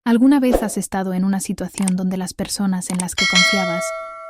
¿Alguna vez has estado en una situación donde las personas en las que confiabas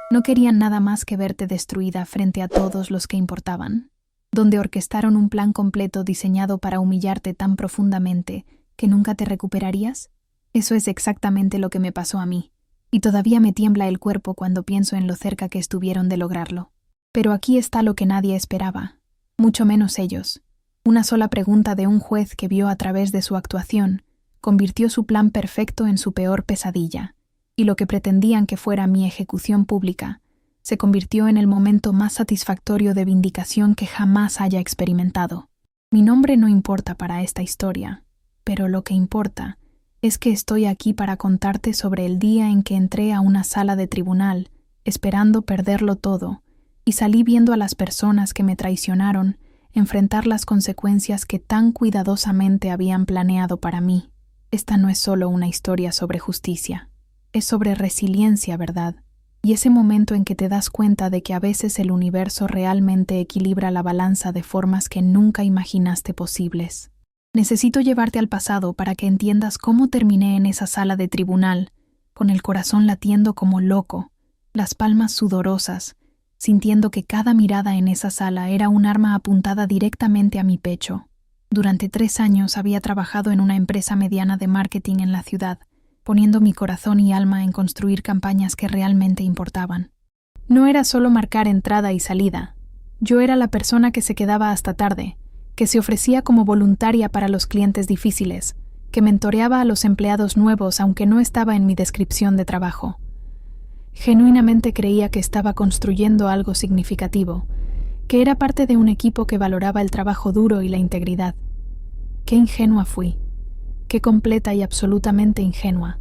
no querían nada más que verte destruida frente a todos los que importaban? Donde orquestaron un plan completo diseñado para humillarte tan profundamente que nunca te recuperarías? Eso es exactamente lo que me pasó a mí, y todavía me tiembla el cuerpo cuando pienso en lo cerca que estuvieron de lograrlo. Pero aquí está lo que nadie esperaba, mucho menos ellos. Una sola pregunta de un juez que vio a través de su actuación convirtió su plan perfecto en su peor pesadilla, y lo que pretendían que fuera mi ejecución pública se convirtió en el momento más satisfactorio de vindicación que jamás haya experimentado. Mi nombre no importa para esta historia, pero lo que importa es que estoy aquí para contarte sobre el día en que entré a una sala de tribunal, esperando perderlo todo, y salí viendo a las personas que me traicionaron enfrentar las consecuencias que tan cuidadosamente habían planeado para mí. Esta no es solo una historia sobre justicia, es sobre resiliencia, ¿verdad? Y ese momento en que te das cuenta de que a veces el universo realmente equilibra la balanza de formas que nunca imaginaste posibles. Necesito llevarte al pasado para que entiendas cómo terminé en esa sala de tribunal, con el corazón latiendo como loco, las palmas sudorosas, sintiendo que cada mirada en esa sala era un arma apuntada directamente a mi pecho. Durante 3 años había trabajado en una empresa mediana de marketing en la ciudad, poniendo mi corazón y alma en construir campañas que realmente importaban. No era solo marcar entrada y salida. Yo era la persona que se quedaba hasta tarde, que se ofrecía como voluntaria para los clientes difíciles, que mentoreaba a los empleados nuevos aunque no estaba en mi descripción de trabajo. Genuinamente creía que estaba construyendo algo significativo, que era parte de un equipo que valoraba el trabajo duro y la integridad. Qué ingenua fui. Qué completa y absolutamente ingenua.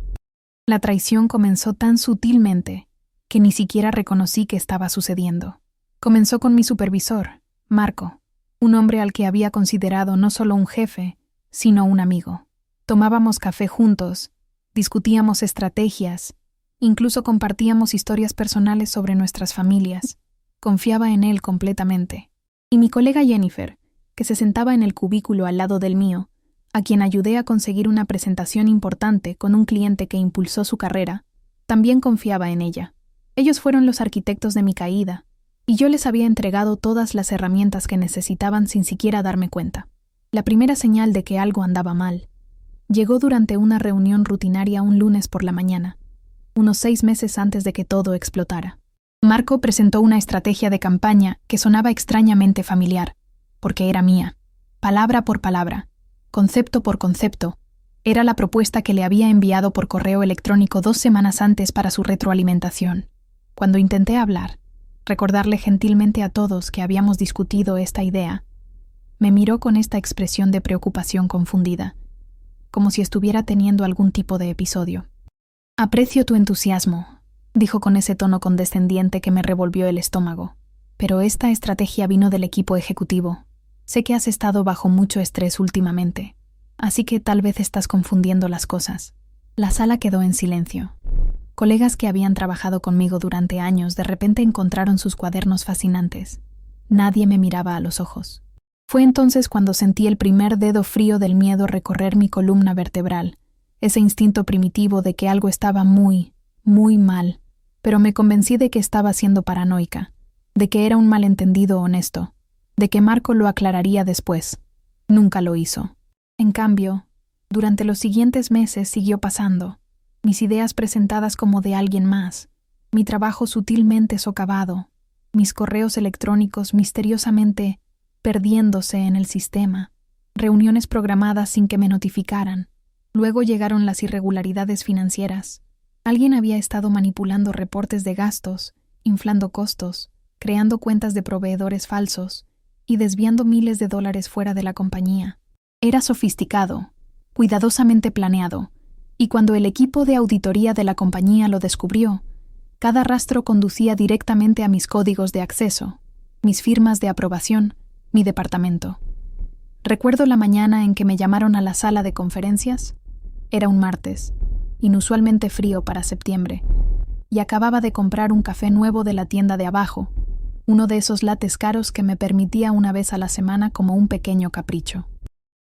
La traición comenzó tan sutilmente que ni siquiera reconocí que estaba sucediendo. Comenzó con mi supervisor, Marco, un hombre al que había considerado no solo un jefe, sino un amigo. Tomábamos café juntos, discutíamos estrategias, incluso compartíamos historias personales sobre nuestras familias. Confiaba en él completamente. Y mi colega Jennifer, que se sentaba en el cubículo al lado del mío, a quien ayudé a conseguir una presentación importante con un cliente que impulsó su carrera, también confiaba en ella. Ellos fueron los arquitectos de mi caída, y yo les había entregado todas las herramientas que necesitaban sin siquiera darme cuenta. La primera señal de que algo andaba mal llegó durante una reunión rutinaria un lunes por la mañana, unos 6 meses antes de que todo explotara. Marco presentó una estrategia de campaña que sonaba extrañamente familiar, porque era mía, palabra por palabra, concepto por concepto. Era la propuesta que le había enviado por correo electrónico 2 semanas antes para su retroalimentación. Cuando intenté hablar, recordarle gentilmente a todos que habíamos discutido esta idea, me miró con esta expresión de preocupación confundida, como si estuviera teniendo algún tipo de episodio. «Aprecio tu entusiasmo», dijo con ese tono condescendiente que me revolvió el estómago. «Pero esta estrategia vino del equipo ejecutivo. Sé que has estado bajo mucho estrés últimamente, así que tal vez estás confundiendo las cosas». La sala quedó en silencio. Colegas que habían trabajado conmigo durante años de repente encontraron sus cuadernos fascinantes. Nadie me miraba a los ojos. Fue entonces cuando sentí el primer dedo frío del miedo recorrer mi columna vertebral, ese instinto primitivo de que algo estaba muy, muy mal, pero me convencí de que estaba siendo paranoica, de que era un malentendido honesto, de que Marco lo aclararía después. Nunca lo hizo. En cambio, durante los siguientes meses siguió pasando, mis ideas presentadas como de alguien más, mi trabajo sutilmente socavado, mis correos electrónicos misteriosamente perdiéndose en el sistema, reuniones programadas sin que me notificaran. Luego llegaron las irregularidades financieras. Alguien había estado manipulando reportes de gastos, inflando costos, creando cuentas de proveedores falsos y desviando miles de dólares fuera de la compañía. Era sofisticado, cuidadosamente planeado, y cuando el equipo de auditoría de la compañía lo descubrió, cada rastro conducía directamente a mis códigos de acceso, mis firmas de aprobación, mi departamento. Recuerdo la mañana en que me llamaron a la sala de conferencias. Era un martes, inusualmente frío para septiembre, y acababa de comprar un café nuevo de la tienda de abajo, uno de esos lattes caros que me permitía una vez a la semana como un pequeño capricho.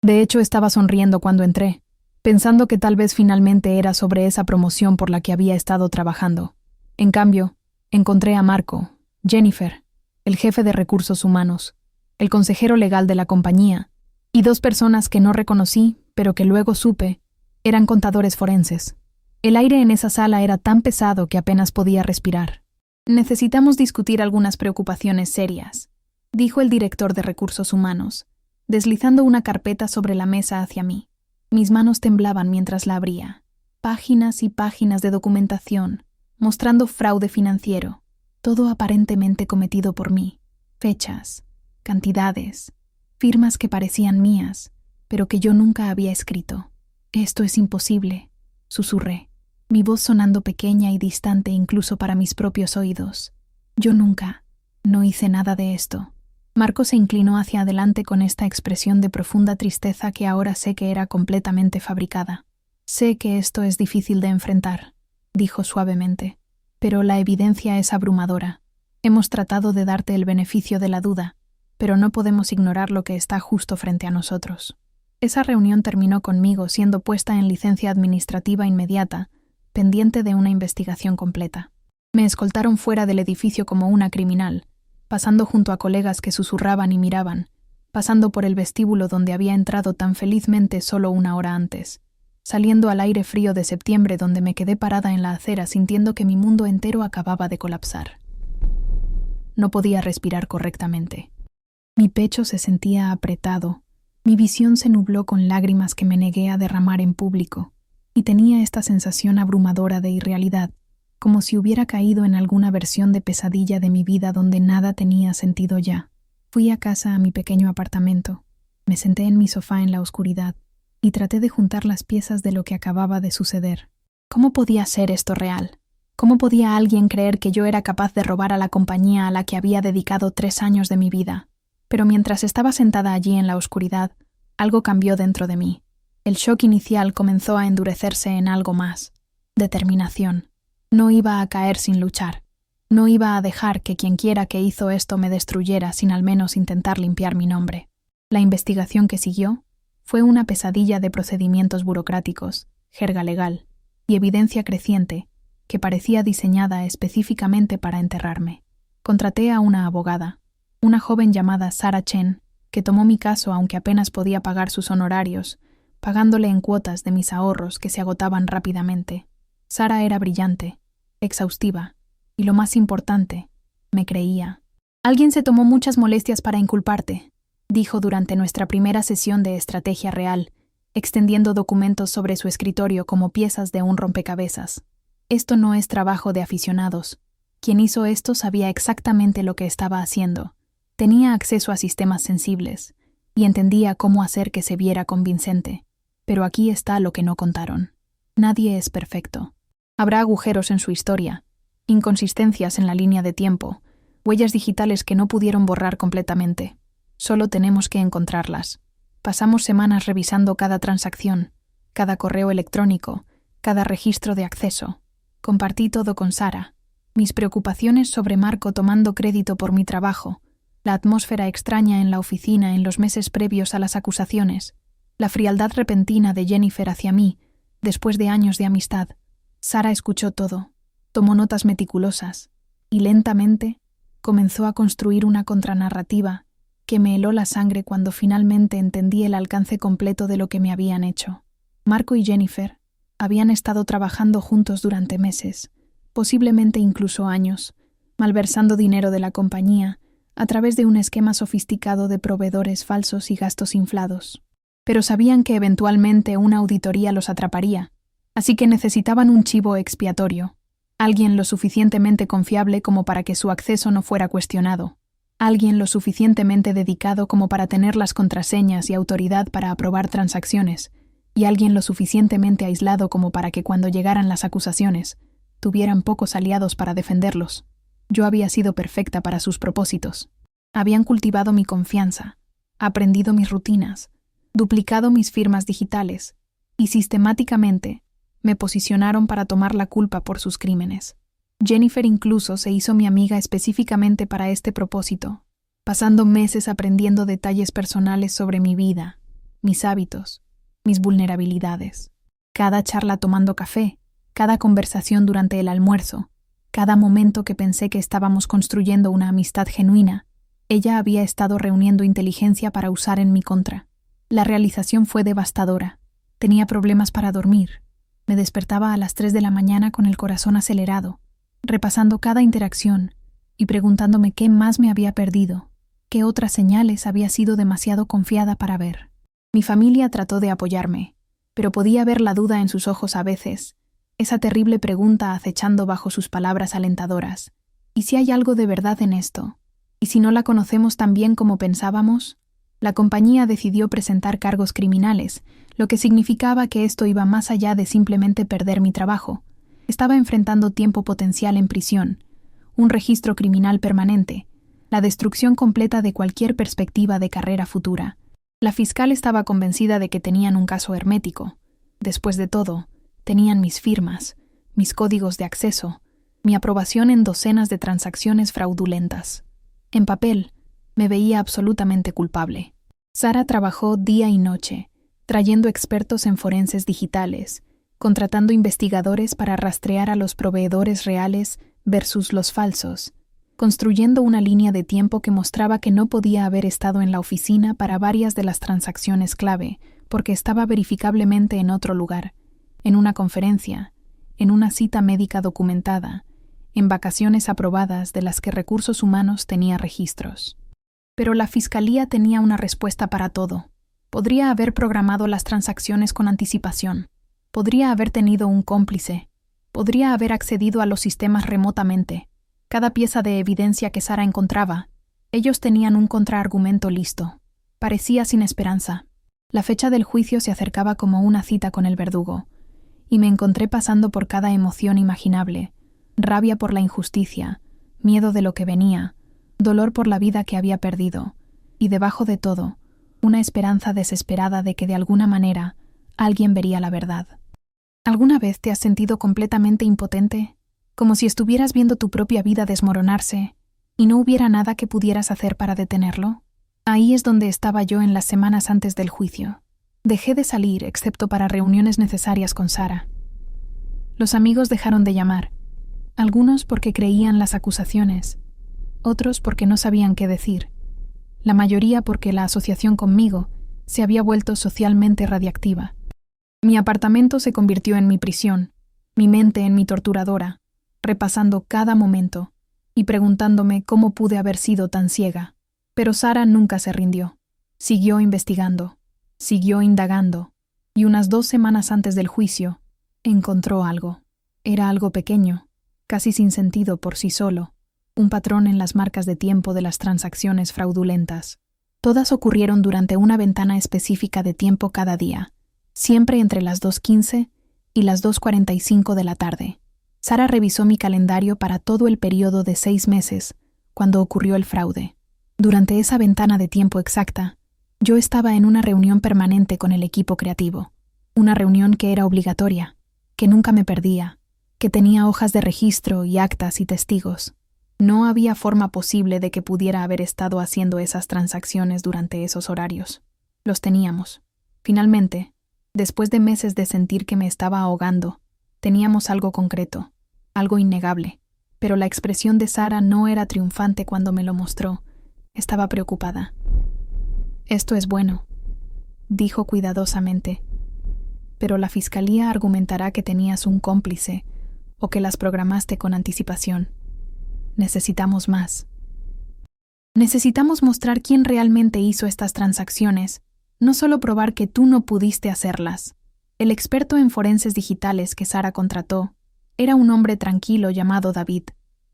De hecho, estaba sonriendo cuando entré, pensando que tal vez finalmente era sobre esa promoción por la que había estado trabajando. En cambio, encontré a Marco, Jennifer, el jefe de recursos humanos, el consejero legal de la compañía, y dos personas que no reconocí, pero que luego supe, eran contadores forenses. El aire en esa sala era tan pesado que apenas podía respirar. Necesitamos discutir algunas preocupaciones serias, dijo el director de recursos humanos, deslizando una carpeta sobre la mesa hacia mí. Mis manos temblaban mientras la abría. Páginas y páginas de documentación, mostrando fraude financiero, todo aparentemente cometido por mí. Fechas, cantidades, firmas que parecían mías, pero que yo nunca había escrito. «Esto es imposible», susurré, mi voz sonando pequeña y distante incluso para mis propios oídos. «Yo nunca, no hice nada de esto». Marco se inclinó hacia adelante con esta expresión de profunda tristeza que ahora sé que era completamente fabricada. «Sé que esto es difícil de enfrentar», dijo suavemente, «pero la evidencia es abrumadora. Hemos tratado de darte el beneficio de la duda, pero no podemos ignorar lo que está justo frente a nosotros». Esa reunión terminó conmigo siendo puesta en licencia administrativa inmediata, pendiente de una investigación completa. Me escoltaron fuera del edificio como una criminal, pasando junto a colegas que susurraban y miraban, pasando por el vestíbulo donde había entrado tan felizmente solo una hora antes, saliendo al aire frío de septiembre donde me quedé parada en la acera sintiendo que mi mundo entero acababa de colapsar. No podía respirar correctamente. Mi pecho se sentía apretado, mi visión se nubló con lágrimas que me negué a derramar en público, y tenía esta sensación abrumadora de irrealidad, como si hubiera caído en alguna versión de pesadilla de mi vida donde nada tenía sentido ya. Fui a casa a mi pequeño apartamento, me senté en mi sofá en la oscuridad, y traté de juntar las piezas de lo que acababa de suceder. ¿Cómo podía ser esto real? ¿Cómo podía alguien creer que yo era capaz de robar a la compañía a la que había dedicado 3 años de mi vida? Pero mientras estaba sentada allí en la oscuridad, algo cambió dentro de mí. El shock inicial comenzó a endurecerse en algo más. Determinación. No iba a caer sin luchar. No iba a dejar que quienquiera que hizo esto me destruyera sin al menos intentar limpiar mi nombre. La investigación que siguió fue una pesadilla de procedimientos burocráticos, jerga legal y evidencia creciente que parecía diseñada específicamente para enterrarme. Contraté a una abogada, una joven llamada Sarah Chen, que tomó mi caso aunque apenas podía pagar sus honorarios, pagándole en cuotas de mis ahorros que se agotaban rápidamente. Sarah era brillante, exhaustiva, y lo más importante, me creía. «Alguien se tomó muchas molestias para inculparte», dijo durante nuestra primera sesión de estrategia real, extendiendo documentos sobre su escritorio como piezas de un rompecabezas. «Esto no es trabajo de aficionados. Quien hizo esto sabía exactamente lo que estaba haciendo. Tenía acceso a sistemas sensibles y entendía cómo hacer que se viera convincente. Pero aquí está lo que no contaron. Nadie es perfecto. Habrá agujeros en su historia, inconsistencias en la línea de tiempo, huellas digitales que no pudieron borrar completamente. Solo tenemos que encontrarlas. Pasamos semanas revisando cada transacción, cada correo electrónico, cada registro de acceso. Compartí todo con Sarah. Mis preocupaciones sobre Marco tomando crédito por mi trabajo, la atmósfera extraña en la oficina en los meses previos a las acusaciones, la frialdad repentina de Jennifer hacia mí, después de años de amistad. Sarah escuchó todo, tomó notas meticulosas, y lentamente comenzó a construir una contranarrativa que me heló la sangre cuando finalmente entendí el alcance completo de lo que me habían hecho. Marco y Jennifer habían estado trabajando juntos durante meses, posiblemente incluso años, malversando dinero de la compañía a través de un esquema sofisticado de proveedores falsos y gastos inflados. Pero sabían que eventualmente una auditoría los atraparía, así que necesitaban un chivo expiatorio, alguien lo suficientemente confiable como para que su acceso no fuera cuestionado, alguien lo suficientemente dedicado como para tener las contraseñas y autoridad para aprobar transacciones, y alguien lo suficientemente aislado como para que cuando llegaran las acusaciones, tuvieran pocos aliados para defenderlos. Yo había sido perfecta para sus propósitos. Habían cultivado mi confianza, aprendido mis rutinas, duplicado mis firmas digitales, y sistemáticamente me posicionaron para tomar la culpa por sus crímenes. Jennifer incluso se hizo mi amiga específicamente para este propósito, pasando meses aprendiendo detalles personales sobre mi vida, mis hábitos, mis vulnerabilidades. Cada charla tomando café, cada conversación durante el almuerzo, cada momento que pensé que estábamos construyendo una amistad genuina, ella había estado reuniendo inteligencia para usar en mi contra. La realización fue devastadora. Tenía problemas para dormir. Me despertaba a las 3 de la mañana con el corazón acelerado, repasando cada interacción y preguntándome qué más me había perdido, qué otras señales había sido demasiado confiada para ver. Mi familia trató de apoyarme, pero podía ver la duda en sus ojos a veces, esa terrible pregunta acechando bajo sus palabras alentadoras. ¿Y si hay algo de verdad en esto? ¿Y si no la conocemos tan bien como pensábamos? La compañía decidió presentar cargos criminales, lo que significaba que esto iba más allá de simplemente perder mi trabajo. Estaba enfrentando tiempo potencial en prisión, un registro criminal permanente, la destrucción completa de cualquier perspectiva de carrera futura. La fiscal estaba convencida de que tenían un caso hermético. Después de todo, tenían mis firmas, mis códigos de acceso, mi aprobación en docenas de transacciones fraudulentas. En papel, me veía absolutamente culpable. Sara trabajó día y noche, trayendo expertos en forenses digitales, contratando investigadores para rastrear a los proveedores reales versus los falsos, construyendo una línea de tiempo que mostraba que no podía haber estado en la oficina para varias de las transacciones clave, porque estaba verificablemente en otro lugar, en una conferencia, en una cita médica documentada, en vacaciones aprobadas de las que Recursos Humanos tenía registros. Pero la Fiscalía tenía una respuesta para todo. Podría haber programado las transacciones con anticipación. Podría haber tenido un cómplice. Podría haber accedido a los sistemas remotamente. Cada pieza de evidencia que Sara encontraba, ellos tenían un contraargumento listo. Parecía sin esperanza. La fecha del juicio se acercaba como una cita con el verdugo, y me encontré pasando por cada emoción imaginable: rabia por la injusticia, miedo de lo que venía, dolor por la vida que había perdido, y debajo de todo, una esperanza desesperada de que de alguna manera alguien vería la verdad. ¿Alguna vez te has sentido completamente impotente? Como si estuvieras viendo tu propia vida desmoronarse y no hubiera nada que pudieras hacer para detenerlo. Ahí es donde estaba yo en las semanas antes del juicio. Dejé de salir excepto para reuniones necesarias con Sara. Los amigos dejaron de llamar, algunos porque creían las acusaciones, otros porque no sabían qué decir, la mayoría porque la asociación conmigo se había vuelto socialmente radiactiva. Mi apartamento se convirtió en mi prisión, mi mente en mi torturadora, repasando cada momento y preguntándome cómo pude haber sido tan ciega. Pero Sara nunca se rindió. Siguió investigando, siguió indagando, y unas 2 semanas antes del juicio, encontró algo. Era algo pequeño, casi sin sentido por sí solo, un patrón en las marcas de tiempo de las transacciones fraudulentas. Todas ocurrieron durante una ventana específica de tiempo cada día, siempre entre las 2:15 y las 2:45 de la tarde. Sara revisó mi calendario para todo el periodo de 6 meses, cuando ocurrió el fraude. Durante esa ventana de tiempo exacta, yo estaba en una reunión permanente con el equipo creativo, una reunión que era obligatoria, que nunca me perdía, que tenía hojas de registro y actas y testigos. No había forma posible de que pudiera haber estado haciendo esas transacciones durante esos horarios. Los teníamos. Finalmente, después de meses de sentir que me estaba ahogando, teníamos algo concreto, algo innegable, pero la expresión de Sara no era triunfante cuando me lo mostró. Estaba preocupada. «Esto es bueno», dijo cuidadosamente, «pero la fiscalía argumentará que tenías un cómplice o que las programaste con anticipación. Necesitamos más. Necesitamos mostrar quién realmente hizo estas transacciones, no solo probar que tú no pudiste hacerlas». El experto en forenses digitales que Sara contrató era un hombre tranquilo llamado David,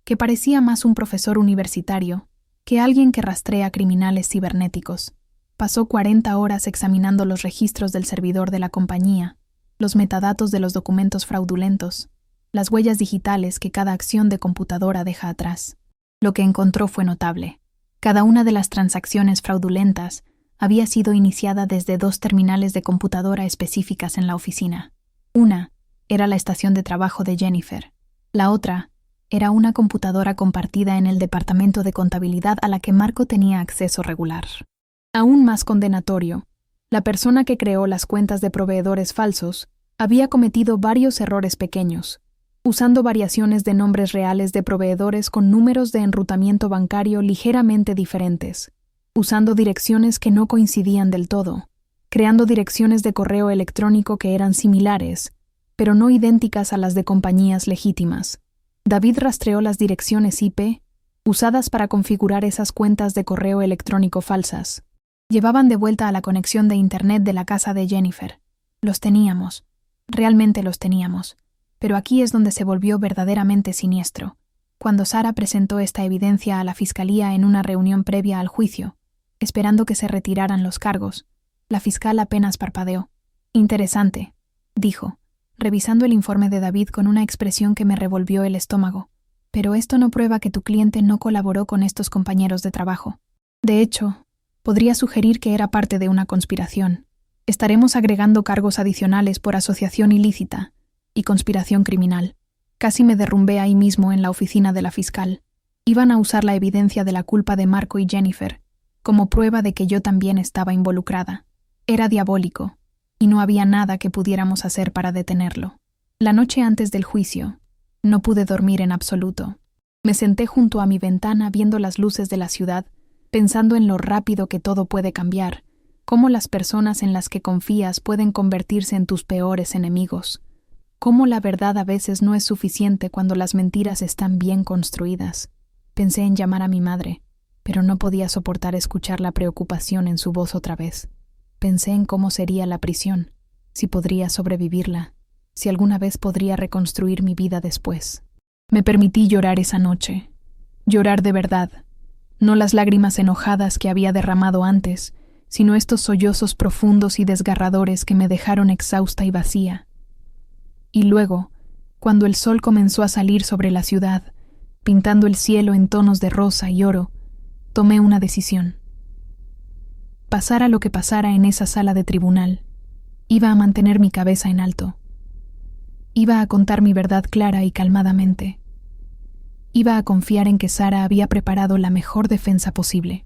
que parecía más un profesor universitario que alguien que rastrea criminales cibernéticos. Pasó 40 horas examinando los registros del servidor de la compañía, los metadatos de los documentos fraudulentos, las huellas digitales que cada acción de computadora deja atrás. Lo que encontró fue notable. Cada una de las transacciones fraudulentas había sido iniciada desde 2 terminales de computadora específicas en la oficina. Una era la estación de trabajo de Jennifer. La otra era una computadora compartida en el departamento de contabilidad a la que Marco tenía acceso regular. Aún más condenatorio, la persona que creó las cuentas de proveedores falsos Había cometido varios errores pequeños, usando variaciones de nombres reales de proveedores con números de enrutamiento bancario ligeramente diferentes, usando direcciones que no coincidían del todo, creando direcciones de correo electrónico que eran similares, pero no idénticas a las de compañías legítimas. David rastreó las direcciones IP usadas para configurar esas cuentas de correo electrónico falsas. Llevaban de vuelta a la conexión de Internet de la casa de Jennifer. Los teníamos. Realmente los teníamos. Pero aquí es donde se volvió verdaderamente siniestro. Cuando Sarah presentó esta evidencia a la fiscalía en una reunión previa al juicio, esperando que se retiraran los cargos, la fiscal apenas parpadeó. «Interesante», dijo, revisando el informe de David con una expresión que me revolvió el estómago. «Pero esto no prueba que tu cliente no colaboró con estos compañeros de trabajo. De hecho, podría sugerir que era parte de una conspiración. Estaremos agregando cargos adicionales por asociación ilícita y conspiración criminal». Casi me derrumbé ahí mismo en la oficina de la fiscal. Iban a usar la evidencia de la culpa de Marco y Jennifer como prueba de que yo también estaba involucrada. Era diabólico, y no había nada que pudiéramos hacer para detenerlo. La noche antes del juicio, no pude dormir en absoluto. Me senté junto a mi ventana viendo las luces de la ciudad, pensando en lo rápido que todo puede cambiar, cómo las personas en las que confías pueden convertirse en tus peores enemigos, cómo la verdad a veces no es suficiente cuando las mentiras están bien construidas. Pensé en llamar a mi madre, pero no podía soportar escuchar la preocupación en su voz otra vez. Pensé en cómo sería la prisión, si podría sobrevivirla, si alguna vez podría reconstruir mi vida después. Me permití llorar esa noche. Llorar de verdad. No las lágrimas enojadas que había derramado antes, sino estos sollozos profundos y desgarradores que me dejaron exhausta y vacía. Y luego, cuando el sol comenzó a salir sobre la ciudad, pintando el cielo en tonos de rosa y oro, tomé una decisión. Pasara lo que pasara en esa sala de tribunal, iba a mantener mi cabeza en alto. Iba a contar mi verdad clara y calmadamente. Iba a confiar en que Sarah había preparado la mejor defensa posible.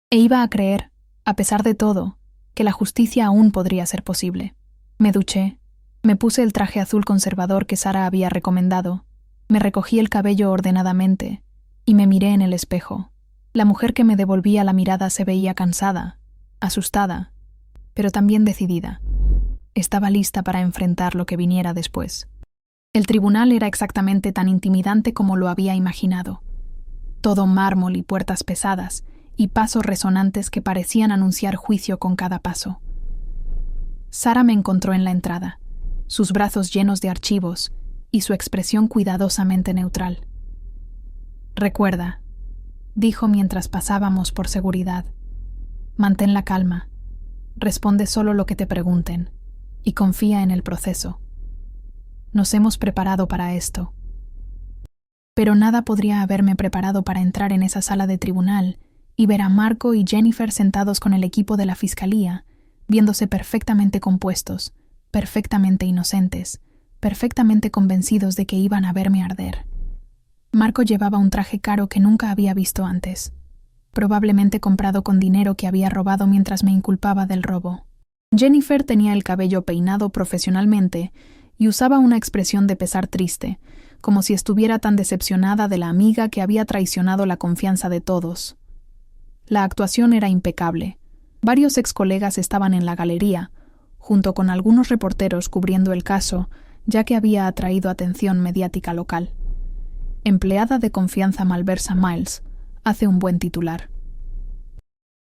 E iba a creer, a pesar de todo, que la justicia aún podría ser posible. Me duché, me puse el traje azul conservador que Sarah había recomendado, me recogí el cabello ordenadamente y me miré en el espejo. La mujer que me devolvía la mirada se veía cansada, asustada, pero también decidida. Estaba lista para enfrentar lo que viniera después. El tribunal era exactamente tan intimidante como lo había imaginado. Todo mármol y puertas pesadas, y pasos resonantes que parecían anunciar juicio con cada paso. Sarah me encontró en la entrada, sus brazos llenos de archivos y su expresión cuidadosamente neutral. «Recuerda», dijo mientras pasábamos por seguridad, «mantén la calma, responde solo lo que te pregunten y confía en el proceso. Nos hemos preparado para esto». Pero nada podría haberme preparado para entrar en esa sala de tribunal y ver a Marco y Jennifer sentados con el equipo de la fiscalía, viéndose perfectamente compuestos, perfectamente inocentes, perfectamente convencidos de que iban a verme arder. Marco llevaba un traje caro que nunca había visto antes, probablemente comprado con dinero que había robado mientras me inculpaba del robo. Jennifer tenía el cabello peinado profesionalmente y usaba una expresión de pesar triste, como si estuviera tan decepcionada de la amiga que había traicionado la confianza de todos. La actuación era impecable. Varios excolegas estaban en la galería, junto con algunos reporteros cubriendo el caso, ya que había atraído atención mediática local. Empleada de confianza malversa Miles hace un buen titular.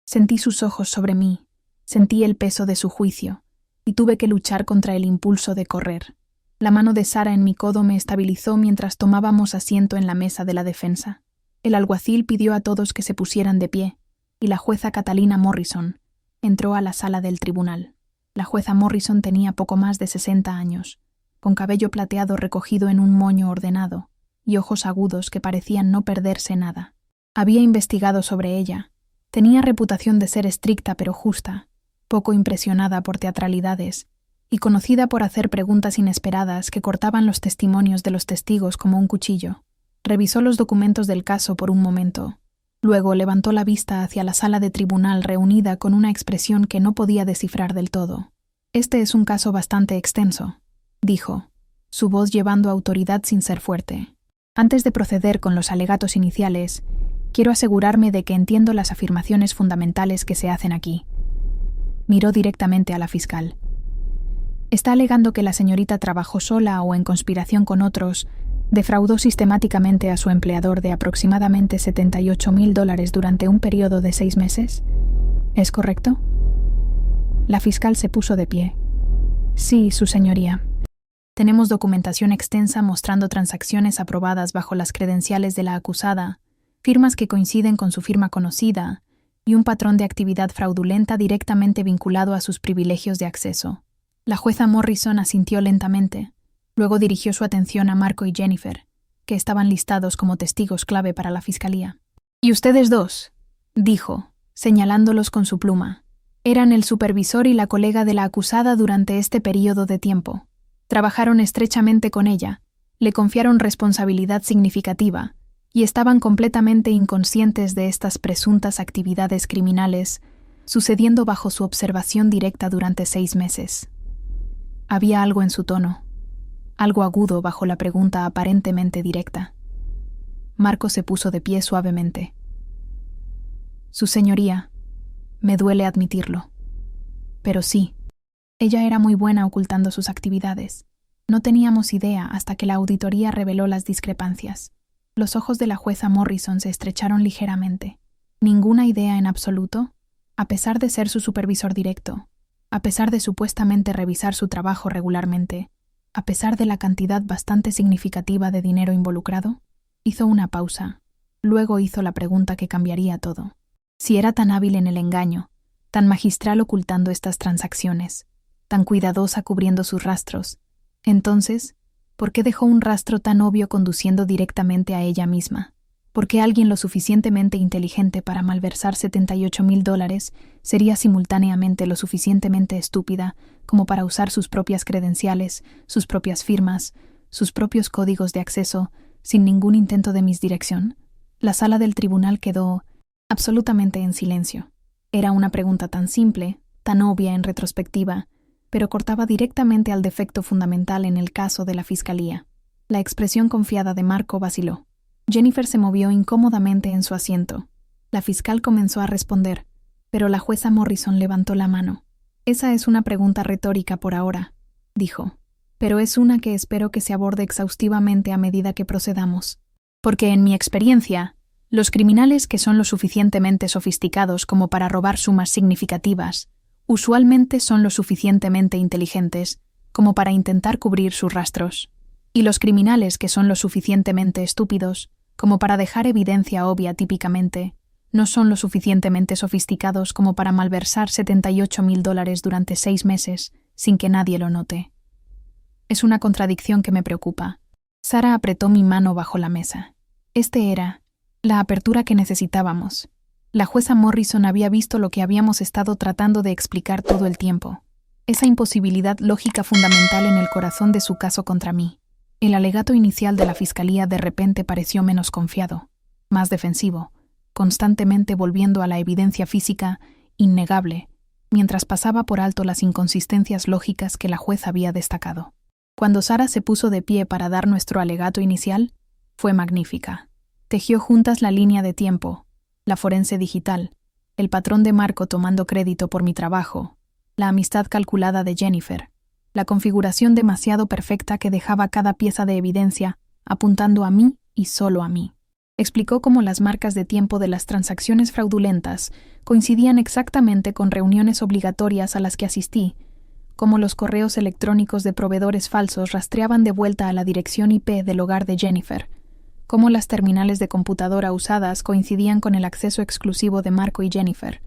Sentí sus ojos sobre mí, sentí el peso de su juicio, y tuve que luchar contra el impulso de correr. La mano de Sarah en mi codo me estabilizó mientras tomábamos asiento en la mesa de la defensa. El alguacil pidió a todos que se pusieran de pie, y la jueza Catalina Morrison entró a la sala del tribunal. La jueza Morrison tenía poco más de 60 años, con cabello plateado recogido en un moño ordenado y ojos agudos que parecían no perderse nada. Había investigado sobre ella. Tenía reputación de ser estricta pero justa, poco impresionada por teatralidades y conocida por hacer preguntas inesperadas que cortaban los testimonios de los testigos como un cuchillo. Revisó los documentos del caso por un momento. Luego levantó la vista hacia la sala de tribunal reunida con una expresión que no podía descifrar del todo. «Este es un caso bastante extenso», dijo, su voz llevando autoridad sin ser fuerte. Antes de proceder con los alegatos iniciales, quiero asegurarme de que entiendo las afirmaciones fundamentales que se hacen aquí. Miró directamente a la fiscal. Está alegando que la señorita trabajó sola o en conspiración con otros, defraudó sistemáticamente a su empleador de aproximadamente $78,000 durante un periodo de 6 meses. ¿Es correcto? La fiscal se puso de pie. Sí, su señoría. Tenemos documentación extensa mostrando transacciones aprobadas bajo las credenciales de la acusada, firmas que coinciden con su firma conocida y un patrón de actividad fraudulenta directamente vinculado a sus privilegios de acceso. La jueza Morrison asintió lentamente. Luego dirigió su atención a Marco y Jennifer, que estaban listados como testigos clave para la fiscalía. «¿Y ustedes dos?», dijo, señalándolos con su pluma. «Eran el supervisor y la colega de la acusada durante este período de tiempo. Trabajaron estrechamente con ella, le confiaron responsabilidad significativa y estaban completamente inconscientes de estas presuntas actividades criminales sucediendo bajo su observación directa durante 6 meses». Había algo en su tono, algo agudo bajo la pregunta aparentemente directa. Marco se puso de pie suavemente. «Su señoría, me duele admitirlo. Pero sí, ella era muy buena ocultando sus actividades. No teníamos idea hasta que la auditoría reveló las discrepancias». Los ojos de la jueza Morrison se estrecharon ligeramente. ¿Ninguna idea en absoluto? A pesar de ser su supervisor directo, a pesar de supuestamente revisar su trabajo regularmente, a pesar de la cantidad bastante significativa de dinero involucrado, hizo una pausa. Luego hizo la pregunta que cambiaría todo. Si era tan hábil en el engaño, tan magistral ocultando estas transacciones, tan cuidadosa cubriendo sus rastros, entonces, ¿por qué dejó un rastro tan obvio conduciendo directamente a ella misma? ¿Por qué alguien lo suficientemente inteligente para malversar $78,000 sería simultáneamente lo suficientemente estúpida como para usar sus propias credenciales, sus propias firmas, sus propios códigos de acceso, sin ningún intento de misdirección? La sala del tribunal quedó absolutamente en silencio. Era una pregunta tan simple, tan obvia en retrospectiva, pero cortaba directamente al defecto fundamental en el caso de la fiscalía. La expresión confiada de Marco vaciló. Jennifer se movió incómodamente en su asiento. La fiscal comenzó a responder, pero la jueza Morrison levantó la mano. «Esa es una pregunta retórica por ahora», dijo, «pero es una que espero que se aborde exhaustivamente a medida que procedamos. Porque en mi experiencia, los criminales que son lo suficientemente sofisticados como para robar sumas significativas, usualmente son lo suficientemente inteligentes como para intentar cubrir sus rastros. Y los criminales que son lo suficientemente estúpidos como para dejar evidencia obvia típicamente, no son lo suficientemente sofisticados como para malversar $78,000 durante 6 meses sin que nadie lo note. Es una contradicción que me preocupa». Sara apretó mi mano bajo la mesa. Este era la apertura que necesitábamos. La jueza Morrison había visto lo que habíamos estado tratando de explicar todo el tiempo. Esa imposibilidad lógica fundamental en el corazón de su caso contra mí. El alegato inicial de la fiscalía de repente pareció menos confiado, más defensivo, constantemente volviendo a la evidencia física innegable, mientras pasaba por alto las inconsistencias lógicas que la juez había destacado. Cuando Sara se puso de pie para dar nuestro alegato inicial, fue magnífica. Tejió juntas la línea de tiempo, la forense digital, el patrón de Marco tomando crédito por mi trabajo, la amistad calculada de Jennifer, la configuración demasiado perfecta que dejaba cada pieza de evidencia apuntando a mí y solo a mí. Explicó cómo las marcas de tiempo de las transacciones fraudulentas coincidían exactamente con reuniones obligatorias a las que asistí, cómo los correos electrónicos de proveedores falsos rastreaban de vuelta a la dirección IP del hogar de Jennifer, cómo las terminales de computadora usadas coincidían con el acceso exclusivo de Marco y Jennifer.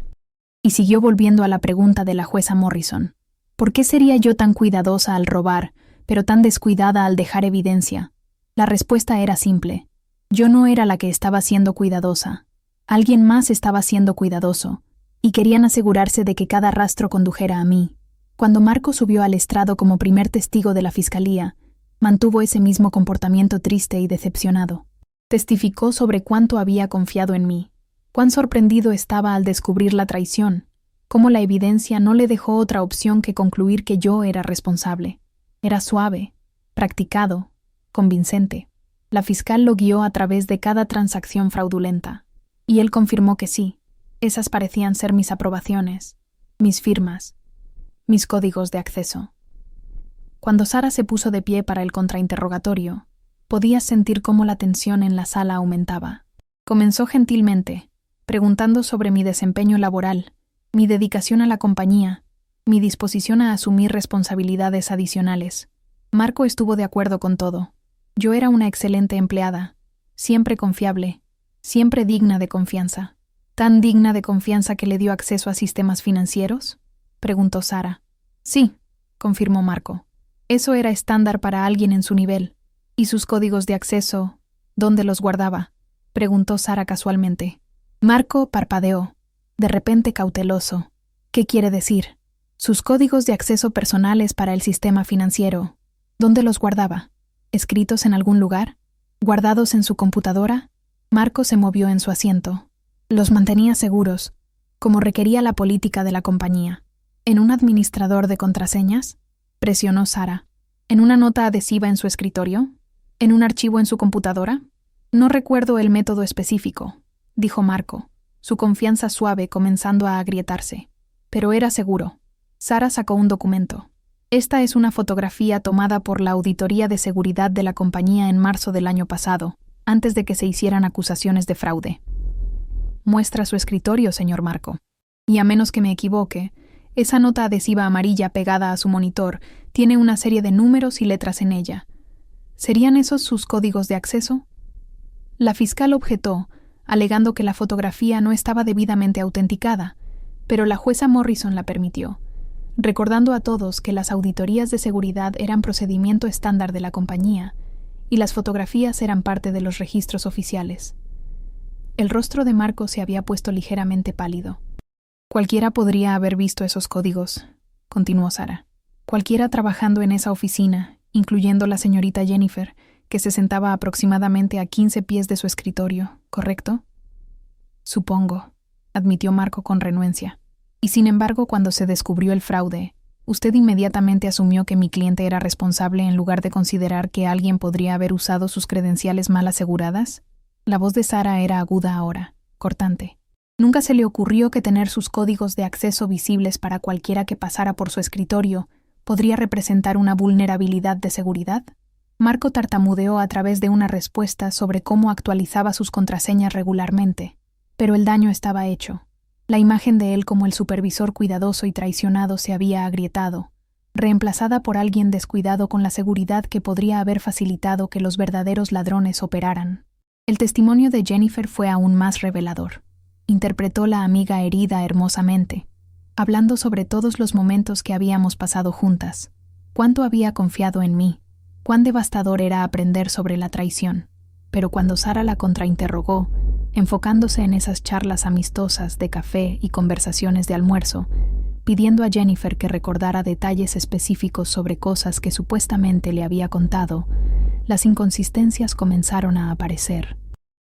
Y siguió volviendo a la pregunta de la jueza Morrison. ¿Por qué sería yo tan cuidadosa al robar, pero tan descuidada al dejar evidencia? La respuesta era simple. Yo no era la que estaba siendo cuidadosa. Alguien más estaba siendo cuidadoso, y querían asegurarse de que cada rastro condujera a mí. Cuando Marco subió al estrado como primer testigo de la fiscalía, mantuvo ese mismo comportamiento triste y decepcionado. Testificó sobre cuánto había confiado en mí, cuán sorprendido estaba al descubrir la traición, cómo la evidencia no le dejó otra opción que concluir que yo era responsable. Era suave, practicado, convincente. La fiscal lo guió a través de cada transacción fraudulenta, y él confirmó que sí, esas parecían ser mis aprobaciones, mis firmas, mis códigos de acceso. Cuando Sara se puso de pie para el contrainterrogatorio, podías sentir cómo la tensión en la sala aumentaba. Comenzó gentilmente, preguntando sobre mi desempeño laboral, mi dedicación a la compañía, mi disposición a asumir responsabilidades adicionales. Marco estuvo de acuerdo con todo. Yo era una excelente empleada, siempre confiable, siempre digna de confianza. ¿Tan digna de confianza que le dio acceso a sistemas financieros?, preguntó Sara. Sí, confirmó Marco. Eso era estándar para alguien en su nivel. ¿Y sus códigos de acceso, dónde los guardaba?, preguntó Sara casualmente. Marco parpadeó, de repente cauteloso. ¿Qué quiere decir? Sus códigos de acceso personales para el sistema financiero. ¿Dónde los guardaba? ¿Escritos en algún lugar? ¿Guardados en su computadora? Marco se movió en su asiento. Los mantenía seguros, como requería la política de la compañía. ¿En un administrador de contraseñas?, presionó Sara. ¿En una nota adhesiva en su escritorio? ¿En un archivo en su computadora? No recuerdo el método específico, dijo Marco, su confianza suave comenzando a agrietarse. Pero era seguro. Sara sacó un documento. Esta es una fotografía tomada por la Auditoría de Seguridad de la compañía en marzo del año pasado, antes de que se hicieran acusaciones de fraude. Muestra su escritorio, señor Marco. Y a menos que me equivoque, esa nota adhesiva amarilla pegada a su monitor tiene una serie de números y letras en ella. ¿Serían esos sus códigos de acceso? La fiscal objetó, alegando que la fotografía no estaba debidamente autenticada, pero la jueza Morrison la permitió, recordando a todos que las auditorías de seguridad eran procedimiento estándar de la compañía y las fotografías eran parte de los registros oficiales. El rostro de Marco se había puesto ligeramente pálido. Cualquiera podría haber visto esos códigos, continuó Sara. Cualquiera trabajando en esa oficina, incluyendo la señorita Jennifer, que se sentaba aproximadamente a 15 pies de su escritorio, ¿correcto? Supongo, admitió Marco con renuencia. Y sin embargo, cuando se descubrió el fraude, ¿usted inmediatamente asumió que mi cliente era responsable en lugar de considerar que alguien podría haber usado sus credenciales mal aseguradas? La voz de Sara era aguda ahora, cortante. ¿Nunca se le ocurrió que tener sus códigos de acceso visibles para cualquiera que pasara por su escritorio podría representar una vulnerabilidad de seguridad? Marco tartamudeó a través de una respuesta sobre cómo actualizaba sus contraseñas regularmente, pero el daño estaba hecho. La imagen de él como el supervisor cuidadoso y traicionado se había agrietado, reemplazada por alguien descuidado con la seguridad que podría haber facilitado que los verdaderos ladrones operaran. El testimonio de Jennifer fue aún más revelador. Interpretó la amiga herida hermosamente, hablando sobre todos los momentos que habíamos pasado juntas, cuánto había confiado en mí, cuán devastador era aprender sobre la traición. Pero cuando Sara la contrainterrogó, enfocándose en esas charlas amistosas de café y conversaciones de almuerzo, pidiendo a Jennifer que recordara detalles específicos sobre cosas que supuestamente le había contado, las inconsistencias comenzaron a aparecer.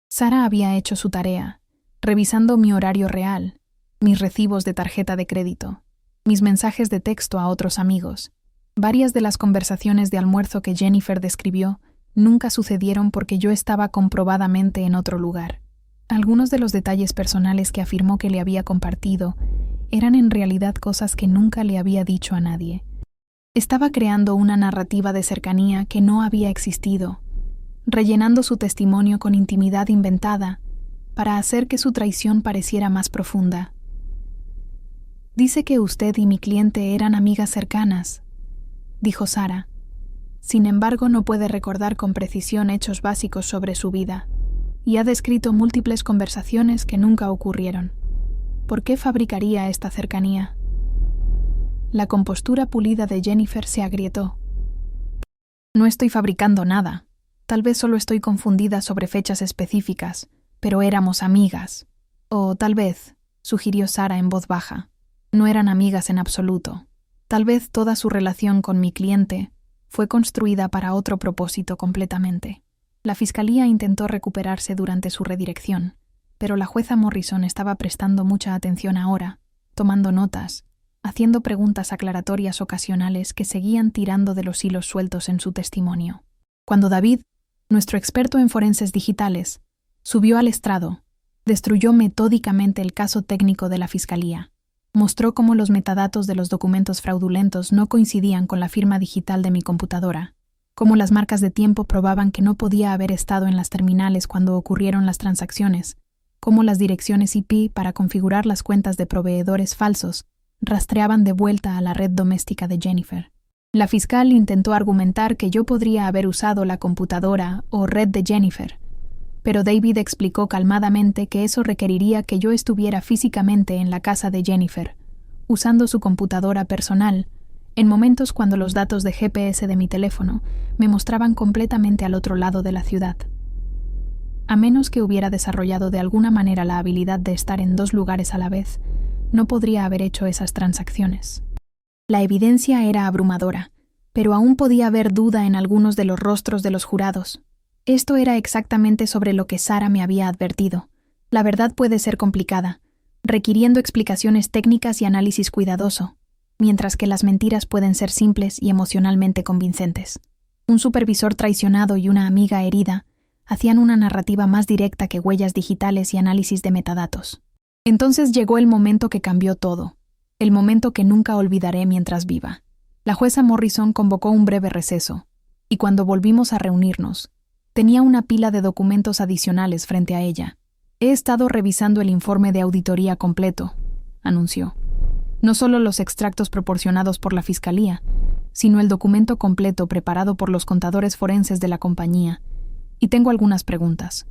Sara había hecho su tarea, revisando mi horario real, mis recibos de tarjeta de crédito, mis mensajes de texto a otros amigos. Varias de las conversaciones de almuerzo que Jennifer describió nunca sucedieron porque yo estaba comprobadamente en otro lugar. Algunos de los detalles personales que afirmó que le había compartido eran en realidad cosas que nunca le había dicho a nadie. Estaba creando una narrativa de cercanía que no había existido, rellenando su testimonio con intimidad inventada para hacer que su traición pareciera más profunda. Dice que usted y mi cliente eran amigas cercanas, dijo Sara. Sin embargo, no puede recordar con precisión hechos básicos sobre su vida, y ha descrito múltiples conversaciones que nunca ocurrieron. ¿Por qué fabricaría esta cercanía? La compostura pulida de Jennifer se agrietó. No estoy fabricando nada. Tal vez solo estoy confundida sobre fechas específicas, pero éramos amigas. O tal vez, sugirió Sara en voz baja, no eran amigas en absoluto. Tal vez toda su relación con mi cliente fue construida para otro propósito completamente. La fiscalía intentó recuperarse durante su redirección, pero la jueza Morrison estaba prestando mucha atención ahora, tomando notas, haciendo preguntas aclaratorias ocasionales que seguían tirando de los hilos sueltos en su testimonio. Cuando David, nuestro experto en forenses digitales, subió al estrado, destruyó metódicamente el caso técnico de la Fiscalía. Mostró cómo los metadatos de los documentos fraudulentos no coincidían con la firma digital de mi computadora, cómo las marcas de tiempo probaban que no podía haber estado en las terminales cuando ocurrieron las transacciones, cómo las direcciones IP para configurar las cuentas de proveedores falsos rastreaban de vuelta a la red doméstica de Jennifer. La fiscal intentó argumentar que yo podría haber usado la computadora o red de Jennifer, pero David explicó calmadamente que eso requeriría que yo estuviera físicamente en la casa de Jennifer, usando su computadora personal, en momentos cuando los datos de GPS de mi teléfono me mostraban completamente al otro lado de la ciudad. A menos que hubiera desarrollado de alguna manera la habilidad de estar en dos lugares a la vez, no podría haber hecho esas transacciones. La evidencia era abrumadora, pero aún podía haber duda en algunos de los rostros de los jurados. Esto era exactamente sobre lo que Sara me había advertido. La verdad puede ser complicada, requiriendo explicaciones técnicas y análisis cuidadoso, mientras que las mentiras pueden ser simples y emocionalmente convincentes. Un supervisor traicionado y una amiga herida hacían una narrativa más directa que huellas digitales y análisis de metadatos. Entonces llegó el momento que cambió todo, el momento que nunca olvidaré mientras viva. La jueza Morrison convocó un breve receso, y cuando volvimos a reunirnos, tenía una pila de documentos adicionales frente a ella. He estado revisando el informe de auditoría completo, anunció. No solo los extractos proporcionados por la Fiscalía, sino el documento completo preparado por los contadores forenses de la compañía, y tengo algunas preguntas.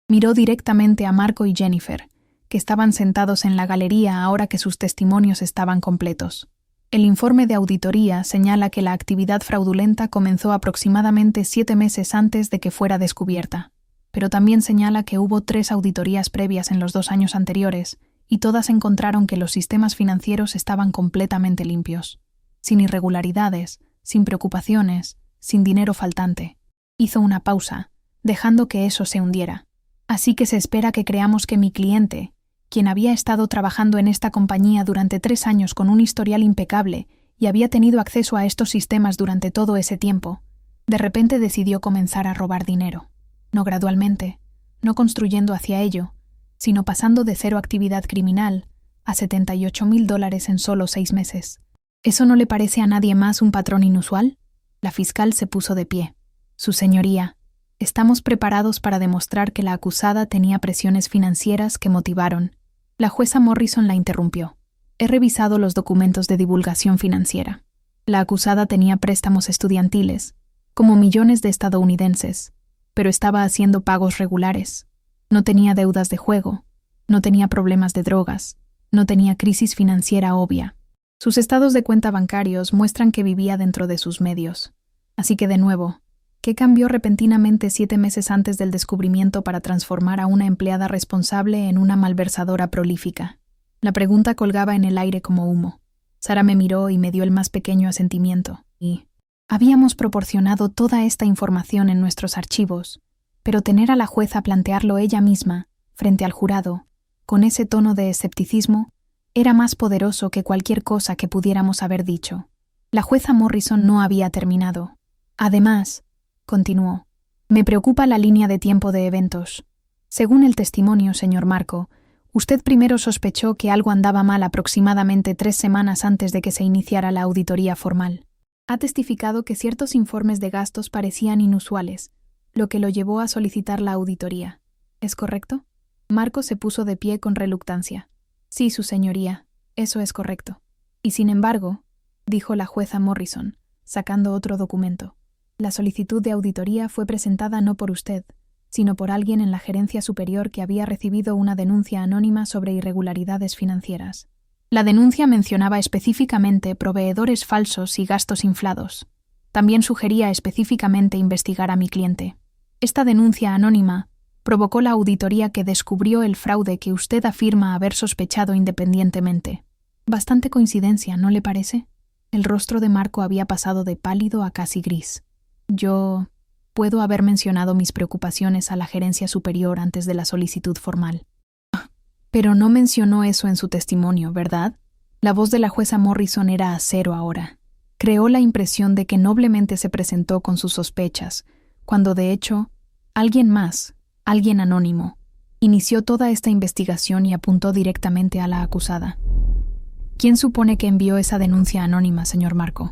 Miró directamente a Marco y Jennifer, que estaban sentados en la galería ahora que sus testimonios estaban completos. El informe de auditoría señala que la actividad fraudulenta comenzó aproximadamente 7 meses antes de que fuera descubierta, pero también señala que hubo 3 auditorías previas en los 2 años anteriores, y todas encontraron que los sistemas financieros estaban completamente limpios, sin irregularidades, sin preocupaciones, sin dinero faltante. Hizo una pausa, dejando que eso se hundiera. Así que se espera que creamos que mi cliente, quien había estado trabajando en esta compañía durante 3 años con un historial impecable y había tenido acceso a estos sistemas durante todo ese tiempo, de repente decidió comenzar a robar dinero. No gradualmente, no construyendo hacia ello, sino pasando de 0 actividad criminal a $78,000 en solo 6 meses. ¿Eso no le parece a nadie más un patrón inusual? La fiscal se puso de pie. Su señoría, estamos preparados para demostrar que la acusada tenía presiones financieras que motivaron. La jueza Morrison la interrumpió. He revisado los documentos de divulgación financiera. La acusada tenía préstamos estudiantiles, como millones de estadounidenses, pero estaba haciendo pagos regulares. No tenía deudas de juego, no tenía problemas de drogas, no tenía crisis financiera obvia. Sus estados de cuenta bancarios muestran que vivía dentro de sus medios. Así que de nuevo, ¿qué cambió repentinamente 7 meses antes del descubrimiento para transformar a una empleada responsable en una malversadora prolífica? La pregunta colgaba en el aire como humo. Sara me miró y me dio el más pequeño asentimiento. Y habíamos proporcionado toda esta información en nuestros archivos, pero tener a la jueza plantearlo ella misma, frente al jurado, con ese tono de escepticismo, era más poderoso que cualquier cosa que pudiéramos haber dicho. La jueza Morrison no había terminado. Además, continuó, me preocupa la línea de tiempo de eventos. Según el testimonio, señor Marco, usted primero sospechó que algo andaba mal aproximadamente 3 semanas antes de que se iniciara la auditoría formal. Ha testificado que ciertos informes de gastos parecían inusuales, lo que lo llevó a solicitar la auditoría. ¿Es correcto? Marco se puso de pie con reluctancia. Sí, su señoría, eso es correcto. Y sin embargo, dijo la jueza Morrison, sacando otro documento, la solicitud de auditoría fue presentada no por usted, sino por alguien en la gerencia superior que había recibido una denuncia anónima sobre irregularidades financieras. La denuncia mencionaba específicamente proveedores falsos y gastos inflados. También sugería específicamente investigar a mi cliente. Esta denuncia anónima provocó la auditoría que descubrió el fraude que usted afirma haber sospechado independientemente. Bastante coincidencia, ¿no le parece? El rostro de Marco había pasado de pálido a casi gris. Yo puedo haber mencionado mis preocupaciones a la gerencia superior antes de la solicitud formal. Pero no mencionó eso en su testimonio, ¿verdad? La voz de la jueza Morrison era acero ahora. Creó la impresión de que noblemente se presentó con sus sospechas, cuando de hecho, alguien más, alguien anónimo, inició toda esta investigación y apuntó directamente a la acusada. ¿Quién supone que envió esa denuncia anónima, señor Marco?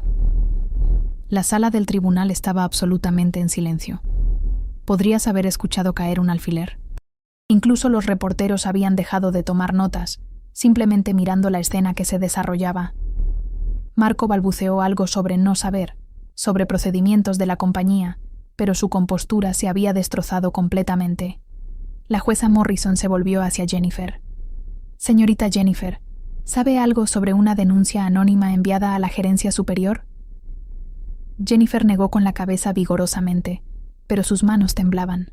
La sala del tribunal estaba absolutamente en silencio. Podrías haber escuchado caer un alfiler. Incluso los reporteros habían dejado de tomar notas, simplemente mirando la escena que se desarrollaba. Marco balbuceó algo sobre no saber, sobre procedimientos de la compañía, pero su compostura se había destrozado completamente. La jueza Morrison se volvió hacia Jennifer. Señorita Jennifer, ¿sabe algo sobre una denuncia anónima enviada a la gerencia superior? Jennifer negó con la cabeza vigorosamente, pero sus manos temblaban.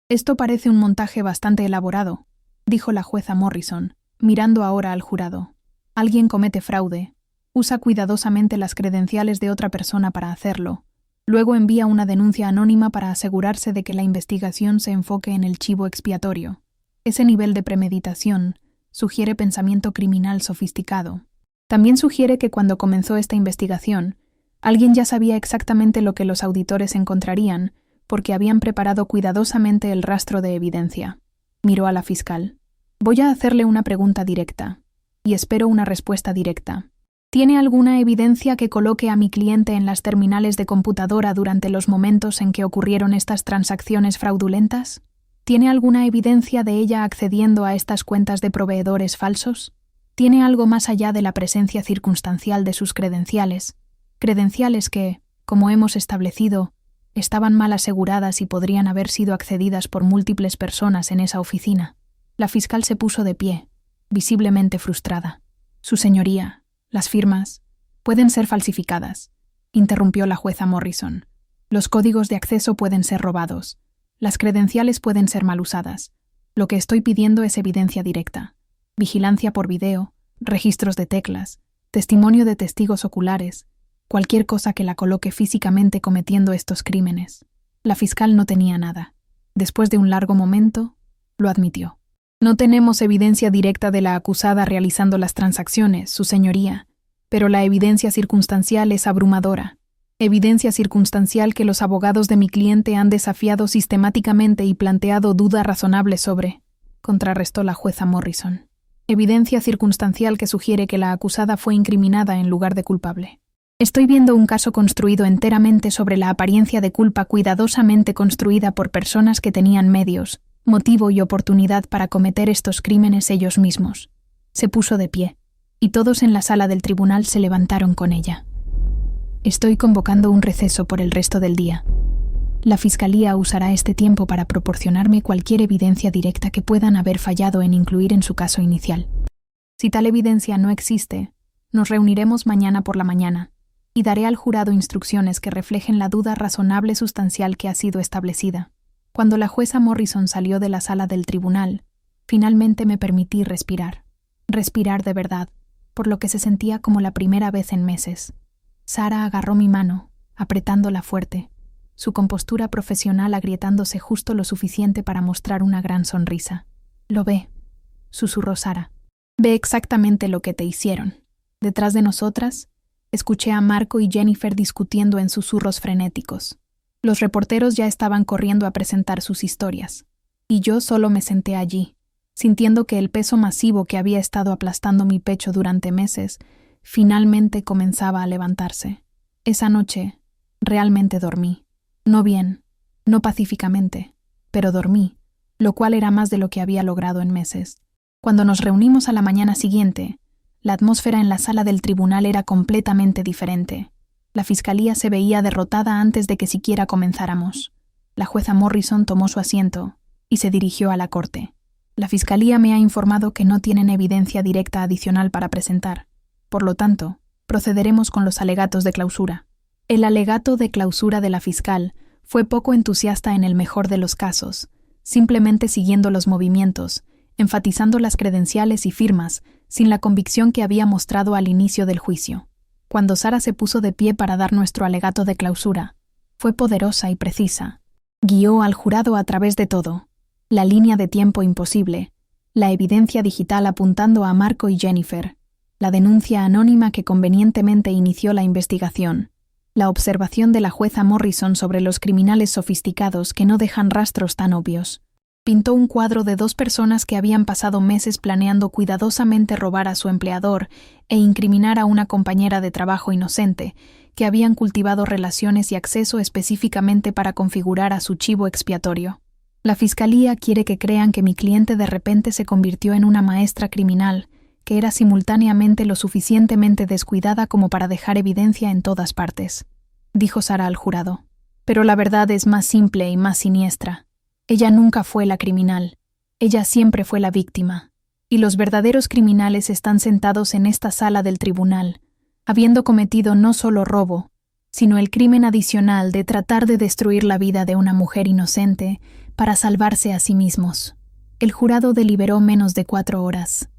Esto parece un montaje bastante elaborado, dijo la jueza Morrison, mirando ahora al jurado. Alguien comete fraude, usa cuidadosamente las credenciales de otra persona para hacerlo, luego envía una denuncia anónima para asegurarse de que la investigación se enfoque en el chivo expiatorio. Ese nivel de premeditación sugiere pensamiento criminal sofisticado. También sugiere que cuando comenzó esta investigación, alguien ya sabía exactamente lo que los auditores encontrarían, porque habían preparado cuidadosamente el rastro de evidencia. Miró a la fiscal. Voy a hacerle una pregunta directa, y espero una respuesta directa. ¿Tiene alguna evidencia que coloque a mi cliente en las terminales de computadora durante los momentos en que ocurrieron estas transacciones fraudulentas? ¿Tiene alguna evidencia de ella accediendo a estas cuentas de proveedores falsos? ¿Tiene algo más allá de la presencia circunstancial de sus credenciales? Credenciales que, como hemos establecido, estaban mal aseguradas y podrían haber sido accedidas por múltiples personas en esa oficina. La fiscal se puso de pie, visiblemente frustrada. Su señoría, las firmas pueden ser falsificadas, interrumpió la jueza Morrison. Los códigos de acceso pueden ser robados. Las credenciales pueden ser mal usadas. Lo que estoy pidiendo es evidencia directa. Vigilancia por video, registros de teclas, testimonio de testigos oculares, cualquier cosa que la coloque físicamente cometiendo estos crímenes. La fiscal no tenía nada. Después de un largo momento, lo admitió. No tenemos evidencia directa de la acusada realizando las transacciones, su señoría, pero la evidencia circunstancial es abrumadora. Evidencia circunstancial que los abogados de mi cliente han desafiado sistemáticamente y planteado duda razonable sobre, contrarrestó la jueza Morrison. Evidencia circunstancial que sugiere que la acusada fue incriminada en lugar de culpable. Estoy viendo un caso construido enteramente sobre la apariencia de culpa cuidadosamente construida por personas que tenían medios, motivo y oportunidad para cometer estos crímenes ellos mismos. Se puso de pie, y todos en la sala del tribunal se levantaron con ella. Estoy convocando un receso por el resto del día. La Fiscalía usará este tiempo para proporcionarme cualquier evidencia directa que puedan haber fallado en incluir en su caso inicial. Si tal evidencia no existe, nos reuniremos mañana por la mañana, y daré al jurado instrucciones que reflejen la duda razonable sustancial que ha sido establecida. Cuando la jueza Morrison salió de la sala del tribunal, finalmente me permití respirar. Respirar de verdad, por lo que se sentía como la primera vez en meses. Sara agarró mi mano, apretándola fuerte, su compostura profesional agrietándose justo lo suficiente para mostrar una gran sonrisa. «Lo ve», susurró Sara. «Ve exactamente lo que te hicieron». Detrás de nosotras, escuché a Marco y Jennifer discutiendo en susurros frenéticos. Los reporteros ya estaban corriendo a presentar sus historias, y yo solo me senté allí, sintiendo que el peso masivo que había estado aplastando mi pecho durante meses finalmente comenzaba a levantarse. Esa noche, realmente dormí. No bien, no pacíficamente, pero dormí, lo cual era más de lo que había logrado en meses. Cuando nos reunimos a la mañana siguiente, la atmósfera en la sala del tribunal era completamente diferente. La fiscalía se veía derrotada antes de que siquiera comenzáramos. La jueza Morrison tomó su asiento y se dirigió a la corte. La fiscalía me ha informado que no tienen evidencia directa adicional para presentar. Por lo tanto, procederemos con los alegatos de clausura. El alegato de clausura de la fiscal fue poco entusiasta en el mejor de los casos, simplemente siguiendo los movimientos, enfatizando las credenciales y firmas, sin la convicción que había mostrado al inicio del juicio. Cuando Sara se puso de pie para dar nuestro alegato de clausura, fue poderosa y precisa. Guió al jurado a través de todo. La línea de tiempo imposible, la evidencia digital apuntando a Marco y Jennifer, la denuncia anónima que convenientemente inició la investigación, la observación de la jueza Morrison sobre los criminales sofisticados que no dejan rastros tan obvios. Pintó un cuadro de dos personas que habían pasado meses planeando cuidadosamente robar a su empleador e incriminar a una compañera de trabajo inocente, que habían cultivado relaciones y acceso específicamente para configurar a su chivo expiatorio. La fiscalía quiere que crean que mi cliente de repente se convirtió en una maestra criminal, que era simultáneamente lo suficientemente descuidada como para dejar evidencia en todas partes, dijo Sara al jurado. Pero la verdad es más simple y más siniestra. Ella nunca fue la criminal. Ella siempre fue la víctima. Y los verdaderos criminales están sentados en esta sala del tribunal, habiendo cometido no solo robo, sino el crimen adicional de tratar de destruir la vida de una mujer inocente para salvarse a sí mismos. El jurado deliberó menos de 4 horas.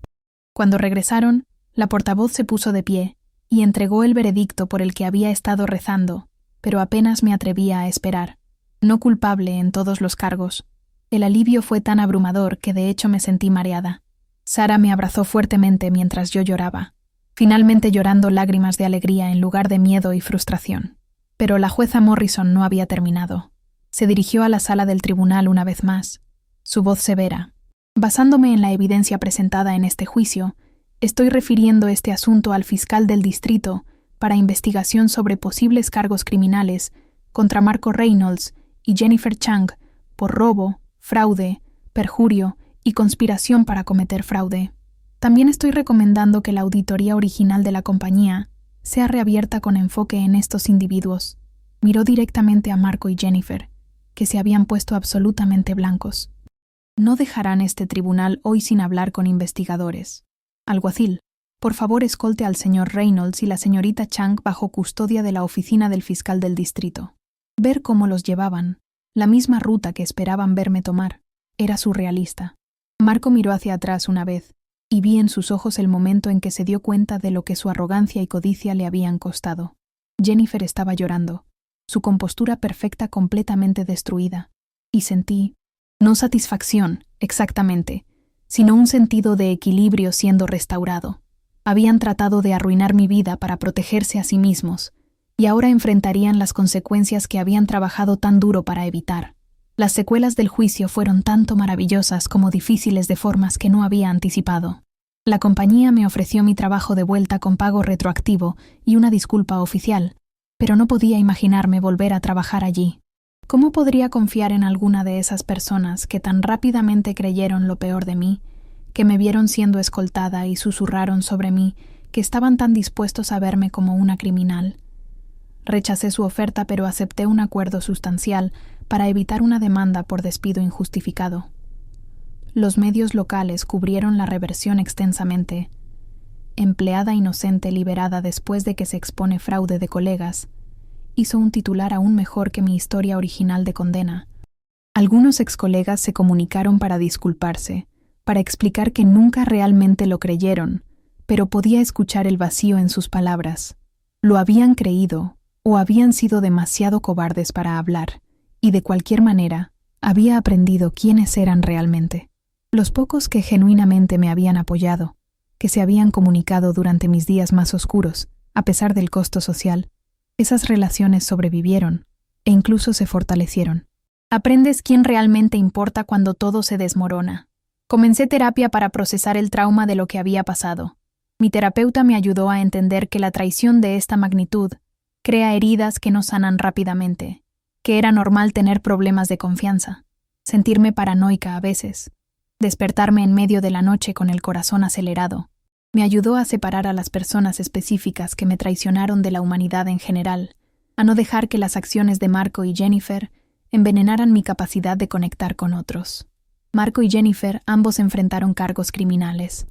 Cuando regresaron, la portavoz se puso de pie y entregó el veredicto por el que había estado rezando, pero apenas me atrevía a esperar. No culpable en todos los cargos. El alivio fue tan abrumador que de hecho me sentí mareada. Sara me abrazó fuertemente mientras yo lloraba, finalmente llorando lágrimas de alegría en lugar de miedo y frustración. Pero la jueza Morrison no había terminado. Se dirigió a la sala del tribunal una vez más, su voz severa. Basándome en la evidencia presentada en este juicio, estoy refiriendo este asunto al fiscal del distrito para investigación sobre posibles cargos criminales contra Marco Reynolds y Jennifer Chang por robo, fraude, perjurio y conspiración para cometer fraude. También estoy recomendando que la auditoría original de la compañía sea reabierta con enfoque en estos individuos. Miró directamente a Marco y Jennifer, que se habían puesto absolutamente blancos. No dejarán este tribunal hoy sin hablar con investigadores. Alguacil, por favor escolte al señor Reynolds y la señorita Chang bajo custodia de la oficina del fiscal del distrito. Ver cómo los llevaban, la misma ruta que esperaban verme tomar, era surrealista. Marco miró hacia atrás una vez, y vi en sus ojos el momento en que se dio cuenta de lo que su arrogancia y codicia le habían costado. Jennifer estaba llorando, su compostura perfecta completamente destruida, y sentí, no satisfacción, exactamente, sino un sentido de equilibrio siendo restaurado. Habían tratado de arruinar mi vida para protegerse a sí mismos, y ahora enfrentarían las consecuencias que habían trabajado tan duro para evitar. Las secuelas del juicio fueron tanto maravillosas como difíciles de formas que no había anticipado. La compañía me ofreció mi trabajo de vuelta con pago retroactivo y una disculpa oficial, pero no podía imaginarme volver a trabajar allí. ¿Cómo podría confiar en alguna de esas personas que tan rápidamente creyeron lo peor de mí, que me vieron siendo escoltada y susurraron sobre mí que estaban tan dispuestos a verme como una criminal? Rechacé su oferta, pero acepté un acuerdo sustancial para evitar una demanda por despido injustificado. Los medios locales cubrieron la reversión extensamente. Empleada inocente liberada después de que se expone fraude de colegas, hizo un titular aún mejor que mi historia original de condena. Algunos excolegas se comunicaron para disculparse, para explicar que nunca realmente lo creyeron, pero podía escuchar el vacío en sus palabras. Lo habían creído, o habían sido demasiado cobardes para hablar, y de cualquier manera, había aprendido quiénes eran realmente. Los pocos que genuinamente me habían apoyado, que se habían comunicado durante mis días más oscuros, a pesar del costo social, esas relaciones sobrevivieron, e incluso se fortalecieron. Aprendes quién realmente importa cuando todo se desmorona. Comencé terapia para procesar el trauma de lo que había pasado. Mi terapeuta me ayudó a entender que la traición de esta magnitud crea heridas que no sanan rápidamente, que era normal tener problemas de confianza, sentirme paranoica a veces, despertarme en medio de la noche con el corazón acelerado. Me ayudó a separar a las personas específicas que me traicionaron de la humanidad en general, a no dejar que las acciones de Marco y Jennifer envenenaran mi capacidad de conectar con otros. Marco y Jennifer ambos enfrentaron cargos criminales.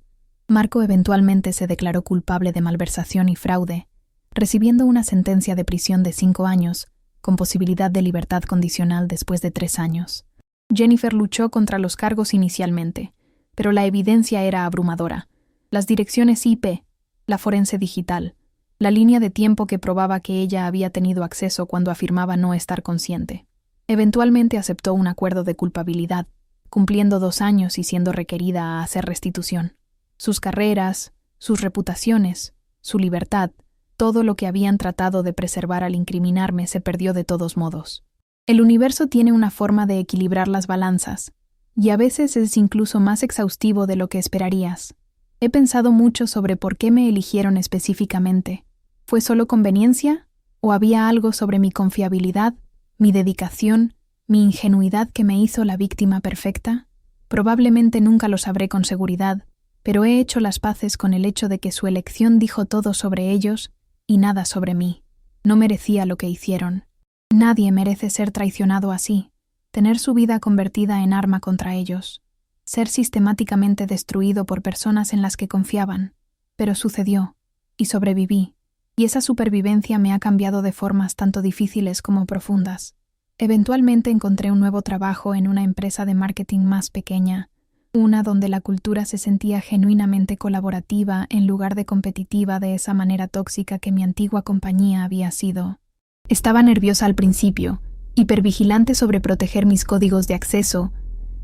Marco eventualmente se declaró culpable de malversación y fraude, recibiendo una sentencia de prisión de 5 años, con posibilidad de libertad condicional después de 3 años. Jennifer luchó contra los cargos inicialmente, pero la evidencia era abrumadora. Las direcciones IP, la forense digital, la línea de tiempo que probaba que ella había tenido acceso cuando afirmaba no estar consciente. Eventualmente aceptó un acuerdo de culpabilidad, cumpliendo 2 años y siendo requerida a hacer restitución. Sus carreras, sus reputaciones, su libertad, todo lo que habían tratado de preservar al incriminarme se perdió de todos modos. El universo tiene una forma de equilibrar las balanzas, y a veces es incluso más exhaustivo de lo que esperarías. He pensado mucho sobre por qué me eligieron específicamente. ¿Fue solo conveniencia? ¿O había algo sobre mi confiabilidad, mi dedicación, mi ingenuidad que me hizo la víctima perfecta? Probablemente nunca lo sabré con seguridad, pero he hecho las paces con el hecho de que su elección dijo todo sobre ellos y nada sobre mí. No merecía lo que hicieron. Nadie merece ser traicionado así, tener su vida convertida en arma contra ellos, ser sistemáticamente destruido por personas en las que confiaban. Pero sucedió, y sobreviví, y esa supervivencia me ha cambiado de formas tanto difíciles como profundas. Eventualmente encontré un nuevo trabajo en una empresa de marketing más pequeña, una donde la cultura se sentía genuinamente colaborativa en lugar de competitiva de esa manera tóxica que mi antigua compañía había sido. Estaba nerviosa al principio, hipervigilante sobre proteger mis códigos de acceso,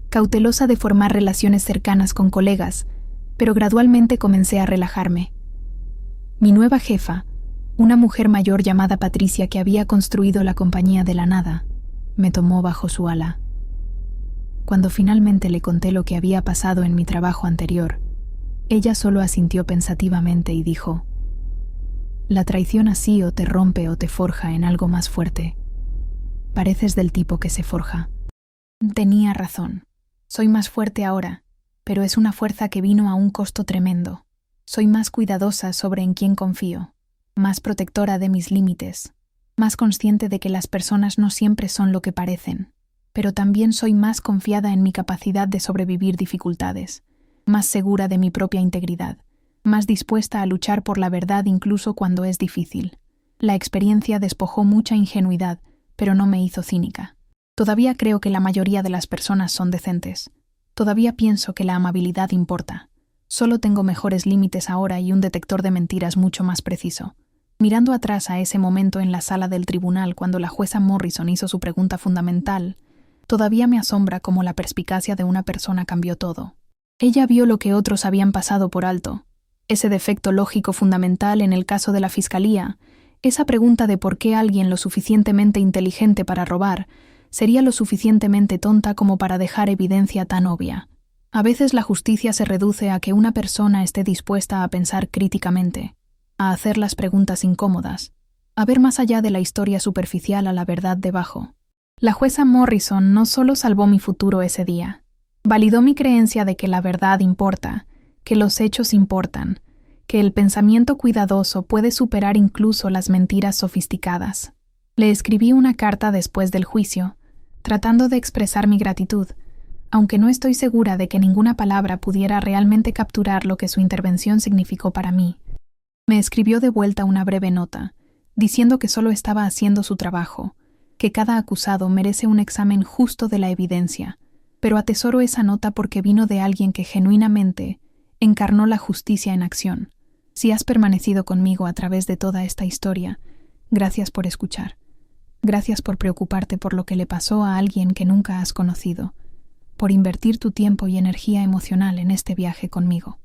cautelosa de formar relaciones cercanas con colegas, pero gradualmente comencé a relajarme. Mi nueva jefa, una mujer mayor llamada Patricia que había construido la compañía de la nada, me tomó bajo su ala. Cuando finalmente le conté lo que había pasado en mi trabajo anterior, ella solo asintió pensativamente y dijo: «La traición así o te rompe o te forja en algo más fuerte. Pareces del tipo que se forja». Tenía razón. Soy más fuerte ahora, pero es una fuerza que vino a un costo tremendo. Soy más cuidadosa sobre en quién confío, más protectora de mis límites, más consciente de que las personas no siempre son lo que parecen, pero también soy más confiada en mi capacidad de sobrevivir dificultades, más segura de mi propia integridad, más dispuesta a luchar por la verdad incluso cuando es difícil. La experiencia despojó mucha ingenuidad, pero no me hizo cínica. Todavía creo que la mayoría de las personas son decentes. Todavía pienso que la amabilidad importa. Solo tengo mejores límites ahora y un detector de mentiras mucho más preciso. Mirando atrás a ese momento en la sala del tribunal cuando la jueza Morrison hizo su pregunta fundamental, todavía me asombra cómo la perspicacia de una persona cambió todo. Ella vio lo que otros habían pasado por alto. Ese defecto lógico fundamental en el caso de la fiscalía, esa pregunta de por qué alguien lo suficientemente inteligente para robar sería lo suficientemente tonta como para dejar evidencia tan obvia. A veces la justicia se reduce a que una persona esté dispuesta a pensar críticamente, a hacer las preguntas incómodas, a ver más allá de la historia superficial a la verdad debajo. La jueza Morrison no solo salvó mi futuro ese día, validó mi creencia de que la verdad importa, que los hechos importan, que el pensamiento cuidadoso puede superar incluso las mentiras sofisticadas. Le escribí una carta después del juicio, tratando de expresar mi gratitud, aunque no estoy segura de que ninguna palabra pudiera realmente capturar lo que su intervención significó para mí. Me escribió de vuelta una breve nota, diciendo que solo estaba haciendo su trabajo, que cada acusado merece un examen justo de la evidencia, pero atesoro esa nota porque vino de alguien que genuinamente encarnó la justicia en acción. Si has permanecido conmigo a través de toda esta historia, gracias por escuchar. Gracias por preocuparte por lo que le pasó a alguien que nunca has conocido, por invertir tu tiempo y energía emocional en este viaje conmigo.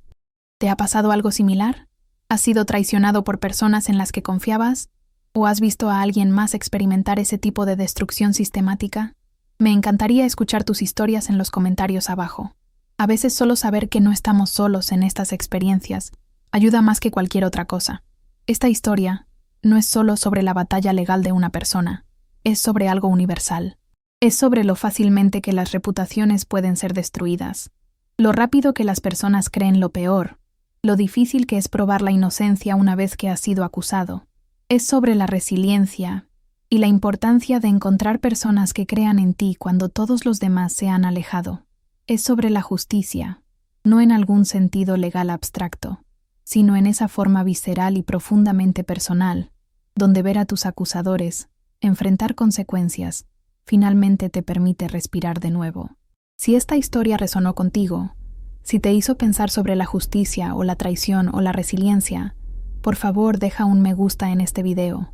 ¿Te ha pasado algo similar? ¿Has sido traicionado por personas en las que confiabas? ¿O has visto a alguien más experimentar ese tipo de destrucción sistemática? Me encantaría escuchar tus historias en los comentarios abajo. A veces solo saber que no estamos solos en estas experiencias ayuda más que cualquier otra cosa. Esta historia no es solo sobre la batalla legal de una persona, es sobre algo universal. Es sobre lo fácilmente que las reputaciones pueden ser destruidas, lo rápido que las personas creen lo peor, lo difícil que es probar la inocencia una vez que has sido acusado. Es sobre la resiliencia y la importancia de encontrar personas que crean en ti cuando todos los demás se han alejado. Es sobre la justicia, no en algún sentido legal abstracto, sino en esa forma visceral y profundamente personal, donde ver a tus acusadores, enfrentar consecuencias, finalmente te permite respirar de nuevo. Si esta historia resonó contigo, si te hizo pensar sobre la justicia o la traición o la resiliencia, por favor deja un me gusta en este video.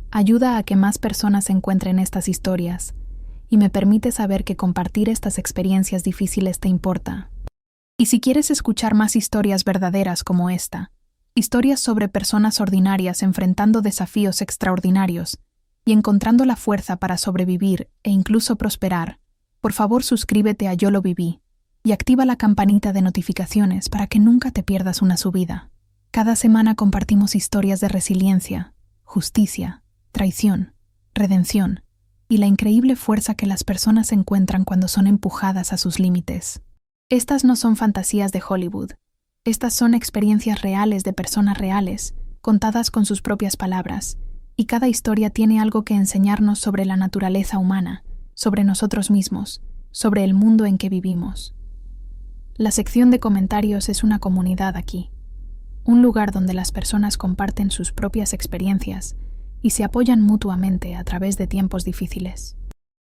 Ayuda a que más personas encuentren estas historias y me permite saber que compartir estas experiencias difíciles te importa. Y si quieres escuchar más historias verdaderas como esta, historias sobre personas ordinarias enfrentando desafíos extraordinarios y encontrando la fuerza para sobrevivir e incluso prosperar, por favor suscríbete a Yo lo viví y activa la campanita de notificaciones para que nunca te pierdas una subida. Cada semana compartimos historias de resiliencia, justicia, traición, redención y la increíble fuerza que las personas encuentran cuando son empujadas a sus límites. Estas no son fantasías de Hollywood. Estas son experiencias reales de personas reales, contadas con sus propias palabras, y cada historia tiene algo que enseñarnos sobre la naturaleza humana, sobre nosotros mismos, sobre el mundo en que vivimos. La sección de comentarios es una comunidad aquí, un lugar donde las personas comparten sus propias experiencias y se apoyan mutuamente a través de tiempos difíciles.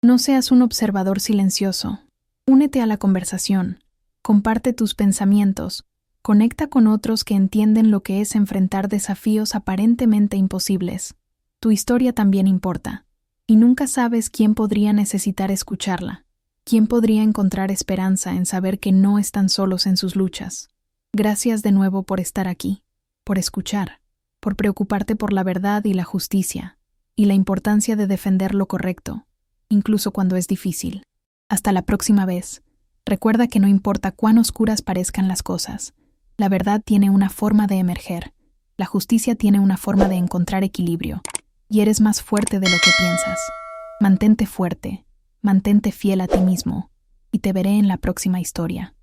No seas un observador silencioso. Únete a la conversación, comparte tus pensamientos, conecta con otros que entienden lo que es enfrentar desafíos aparentemente imposibles. Tu historia también importa, y nunca sabes quién podría necesitar escucharla, quién podría encontrar esperanza en saber que no están solos en sus luchas. Gracias de nuevo por estar aquí, por escuchar, por preocuparte por la verdad y la justicia, y la importancia de defender lo correcto, incluso cuando es difícil. Hasta la próxima vez. Recuerda que no importa cuán oscuras parezcan las cosas, la verdad tiene una forma de emerger, la justicia tiene una forma de encontrar equilibrio, y eres más fuerte de lo que piensas. Mantente fuerte, mantente fiel a ti mismo, y te veré en la próxima historia.